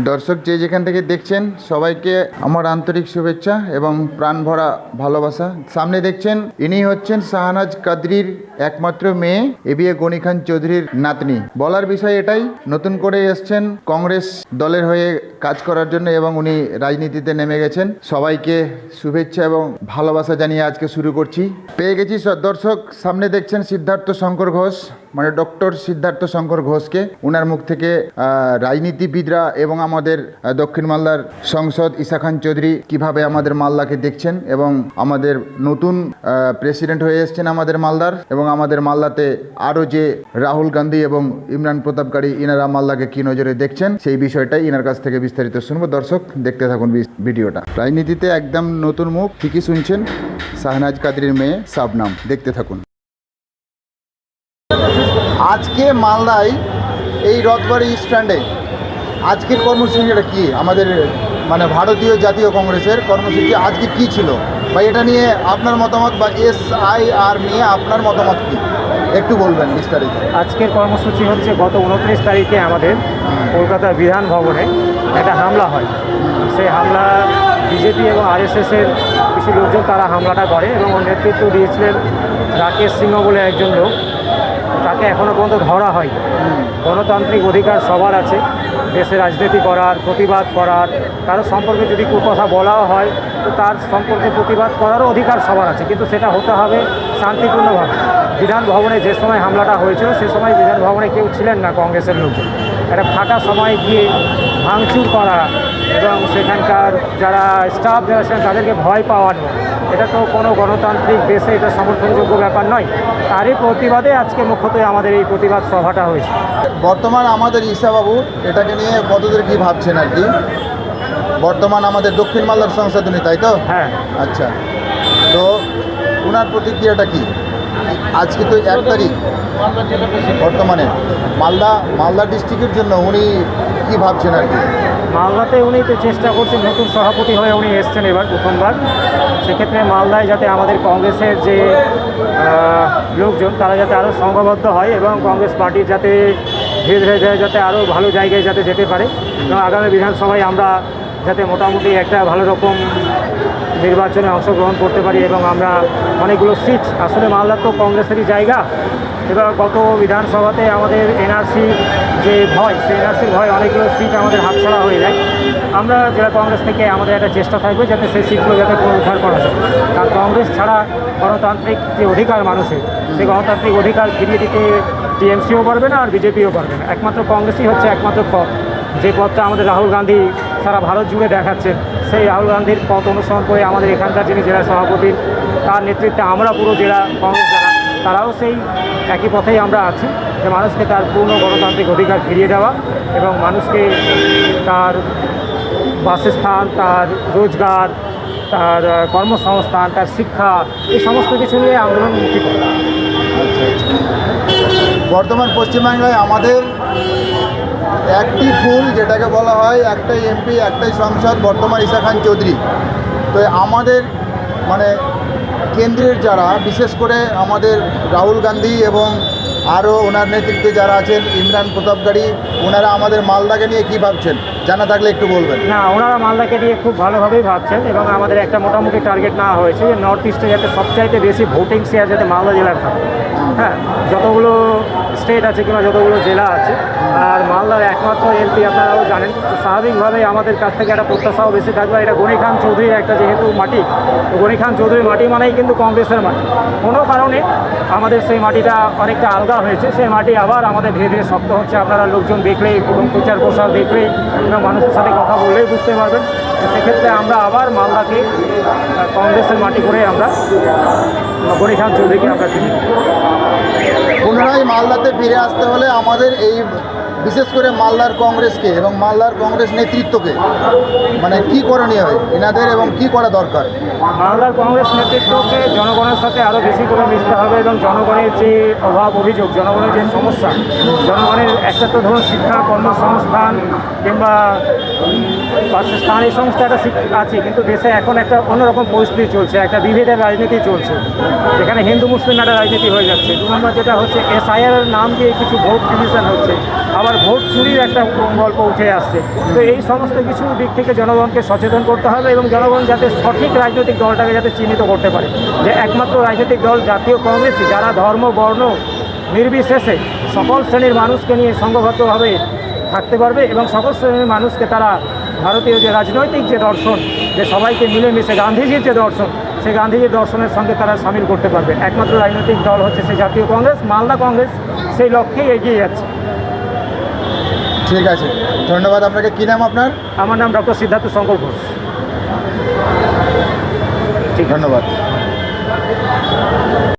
দর্শক যে যেখান থেকে দেখছেন সবাইকে আমার আন্তরিক শুভেচ্ছা এবং প্রাণ ভরা ভালোবাসা। সামনে দেখছেন ইনি হচ্ছেন শাহনাজ কাদরির একমাত্র মেয়ে এবিএ গনি খান চৌধুরীর নাতনি। বলার বিষয় এটাই, নতুন করে এসছেন কংগ্রেস দলের হয়ে কাজ করার জন্য এবং উনি রাজনীতিতে নেমে গেছেন। সবাইকে শুভেচ্ছা এবং ভালোবাসা জানিয়ে আজকে শুরু করছি। পেয়ে গেছি দর্শক, সামনে দেখছেন সিদ্ধার্থ শঙ্কর ঘোষ, মানে ডক্টর সিদ্ধার্থ শঙ্কর ঘোষকে। ওনার মুখ থেকে রাজনীতিবিদরা এবং আমাদের দক্ষিণ মালদার সংসদ ঈশা খান চৌধুরী কিভাবে আমাদের মালদাকে দেখছেন এবং আমাদের নতুন প্রেসিডেন্ট হয়ে এসছেন আমাদের মালদার, এবং আমাদের মালদাতে আরও যে রাহুল গান্ধী এবং ইমরান প্রতাপকারী ইনারা মালদাকে কী নজরে দেখছেন সেই বিষয়টাই ইনার কাছ থেকে বিস্তারিত শুনবো। দর্শক দেখতে থাকুন ভিডিওটা। রাজনীতিতে একদম নতুন মুখ, ঠিকই শুনছেন, শাহনাজ কাদরির মেয়ে শাবনাম। দেখতে থাকুন। আজকে মালদায় এই রথবাড়ি স্ট্যান্ডে আজকের কর্মসূচিটা কি? আমাদের মানে ভারতীয় জাতীয় কংগ্রেসের কর্মসূচি আজকে কি ছিল, বা এটা নিয়ে আপনার মতামত, বা SIR নিয়ে আপনার মতামত কি একটু বলবেন বিস্তারিত। আজকের কর্মসূচি হচ্ছে গত 29 তারিখে আমাদের কলকাতার বিধান ভবনে একটা হামলা হয়। সেই হামলা বিজেপি এবং RSSের কিছু লোকজন তারা হামলাটা করে এবং ওর নেতৃত্ব দিয়েছিলেন রাকেশ সিংহ বলে একজন লোক। তাকে এখনও পর্যন্ত ধরা হয়। গণতান্ত্রিক অধিকার সবার আছে, দেশে রাজনীতি করার, প্রতিবাদ করার, কারো সম্পর্কে যদি কথা বলাও হয় তো তার সম্পর্কে প্রতিবাদ করারও অধিকার সবার আছে, কিন্তু সেটা হতে হবে শান্তিপূর্ণভাবে। বিধান ভবনে যে সময় হামলাটা হয়েছিল সে সময় বিধান ভবনে কেউ ছিলেন না কংগ্রেসের লোকজন। একটা ফাঁকা সময় গিয়ে ভাঙচুর করা এবং সেখানকার যারা স্টাফ যারা ছিলেন তাদেরকে ভয় পাওয়ানো, এটা তো কোনো গণতান্ত্রিক দেশে এটা সমর্থনযোগ্য ব্যাপার নয়। তারই প্রতিবাদে আজকে মুখ্যত আমাদের এই প্রতিবাদ সভাটা হয়েছে। বর্তমান আমাদের ঈশাবাবু এটাকে নিয়ে কতদূর কী ভাবছেন আর কি? বর্তমান আমাদের দক্ষিণ মালদার সংসদ উনি, তাই তো? হ্যাঁ। আচ্ছা, তো ওনার প্রতিক্রিয়াটা কি? আজকে তো 1 তারিখ, বর্তমানে মালদা ডিস্ট্রিক্টের জন্য উনি কি ভাবছেন আর কি? মালদাতে উনি তো চেষ্টা করছেন, নতুন সভাপতি হয়ে উনি এসছেন এবার প্রথমবার। সেক্ষেত্রে মালদায় যাতে আমাদের কংগ্রেসের যে লোকজন তারা যাতে আরও সংঘবদ্ধ হয় এবং কংগ্রেস পার্টির যাতে ধীরে ধীরে যাতে আরও ভালো জায়গায় যাতে যেতে পারে এবং আগামী বিধানসভায় আমরা যাতে মোটামুটি একটা ভালো রকম নির্বাচনে অংশগ্রহণ করতে পারি এবং আমরা অনেকগুলো সিট, আসলে মালদা তো কংগ্রেসেরই জায়গা। এবার গত বিধানসভাতে আমাদের NRC যে ভয়, সেই NRCর ভয় অনেকগুলো সিট আমাদের হাতছাড়া হয়ে যায়। আমরা জেলা কংগ্রেস থেকে আমাদের একটা চেষ্টা থাকবে যাতে সেই সিটগুলো যাতে পুনরুদ্ধার করা যায়। কারণ কংগ্রেস ছাড়া গণতান্ত্রিক যে অধিকার মানুষের, সেই গণতান্ত্রিক অধিকার ফিরিয়ে দিতে TMCও পারবে না আর বিজেপিও পারবে না। একমাত্র কংগ্রেসই হচ্ছে একমাত্র পথ, যে পথটা আমাদের রাহুল গান্ধী সারা ভারত জুড়ে দেখাচ্ছেন। সেই রাহুল গান্ধীর পথ অনুসরণ করে আমাদের এখানকার যিনি জেলা সভাপতি, তার নেতৃত্বে আমরা পুরো জেলা কংগ্রেস যারা, তারাও সেই একই পথেই আমরা আছি, যে মানুষকে তার পূর্ণ গণতান্ত্রিক অধিকার ফিরিয়ে দেওয়া এবং মানুষকে তার বাসস্থান, তার রোজগার, তার কর্মসংস্থান, তার শিক্ষা, এই সমস্ত কিছু নিয়ে আন্দোলনমুখী করা। বর্তমান পশ্চিমবাংলায় আমাদের একটি ফুল যেটাকে বলা হয়, একটাই MP, একটাই সংসদ, বর্তমান ঈশা খান চৌধুরী। তো আমাদের মানে কেন্দ্রের যারা, বিশেষ করে আমাদের রাহুল গান্ধী এবং আরও ওনার নেতৃত্বে যারা আছেন ইমরান প্রতাপকারী, ওনারা আমাদের মালদাকে নিয়ে কী ভাবছেন জানা থাকলে একটু বলবেন। না, ওনারা মালদাকে নিয়ে খুব ভালোভাবেই ভাবছেন এবং আমাদের একটা মোটামুটি টার্গেট নেওয়া হয়েছে যে নর্থ ইস্টে যাতে সবচাইতে বেশি ভোটিং শেয়ার যাতে মালদা জেলার থাকে। হ্যাঁ, যতগুলো স্টেট আছে কিংবা যতগুলো জেলা আছে, আর মালদার একমাত্র MP আপনারাও জানেন, তো স্বাভাবিকভাবেই আমাদের কাছ থেকে একটা প্রত্যাশাও বেশি থাকবে। এটা গনি খান চৌধুরীর একটা যেহেতু মাটি, তো গনি খান চৌধুরীর মাটি মানেই কিন্তু কংগ্রেসের মাটি। কোনো কারণে আমাদের সেই মাটিটা অনেকটা আলগা হয়েছে, সেই মাটি আবার আমাদের ধীরে ধীরে শক্ত হচ্ছে। আপনারা লোকজন দেখলেই এবং প্রচার প্রসার দেখলেই এবং মানুষের সাথে কথা বললেই বুঝতে পারবেন। সেক্ষেত্রে আমরা আবার মালদাকে কংগ্রেসের মাটি করে আমরা গনি খান চৌধুরীকে আমরা চিনি। পুনরায় মালদাতে ফিরে আসতে হলে আমাদের এই বিশেষ করে মালদার কংগ্রেসকে এবং মালদার কংগ্রেস নেতৃত্বকে মানে কী করণীয় হয় এনাদের এবং কী করা দরকার? মালদার কংগ্রেস নেতৃত্বকে জনগণের সাথে আরও বেশি করে মিশতে হবে এবং জনগণের যে অভাব অভিযোগ, জনগণের যে সমস্যা, জনগণের একটা তো ধরুন শিক্ষা, কর্মসংস্থান কিংবা বাসস্থান, এই সমস্ত একটা আছে, কিন্তু দেশে এখন একটা অন্যরকম পরিস্থিতি চলছে, একটা বিভেদের রাজনীতি চলছে, যেখানে হিন্দু মুসলিম একটা রাজনীতি হয়ে যাচ্ছে। 2 নম্বর যেটা হচ্ছে SIR নাম দিয়ে কিছু ভোট ডিভিশন হচ্ছে, আবার ভোট চুরির একটা গল্প উঠে আসছে। তো এই সমস্ত কিছু দিক থেকে জনগণকে সচেতন করতে হবে এবং জনগণ যাতে সঠিক রাজনৈতিক দলটাকে যাতে চিহ্নিত করতে পারে, যে একমাত্র রাজনৈতিক দল জাতীয় কংগ্রেসই যারা ধর্ম বর্ণ নির্বিশেষে সকল শ্রেণীর মানুষকে নিয়ে সংঘবদ্ধভাবে থাকতে পারবে এবং সকল শ্রেণীর মানুষকে তারা ভারতীয় যে রাজনৈতিক যে দর্শন, যে সবাইকে মিলেমিশে গান্ধীজির যে দর্শন, সেই গান্ধীজির দর্শনের সঙ্গে তারা সামিল করতে পারবে। একমাত্র রাজনৈতিক দল হচ্ছে সেই জাতীয় কংগ্রেস। মালদা কংগ্রেস সেই লক্ষ্যেই এগিয়ে যাচ্ছে। ঠিক আছে, ধন্যবাদ আপনাকে। কী নাম আপনার? আমার নাম ডক্টর সিদ্ধার্থ শঙ্কর ঘোষ। ধন্যবাদ।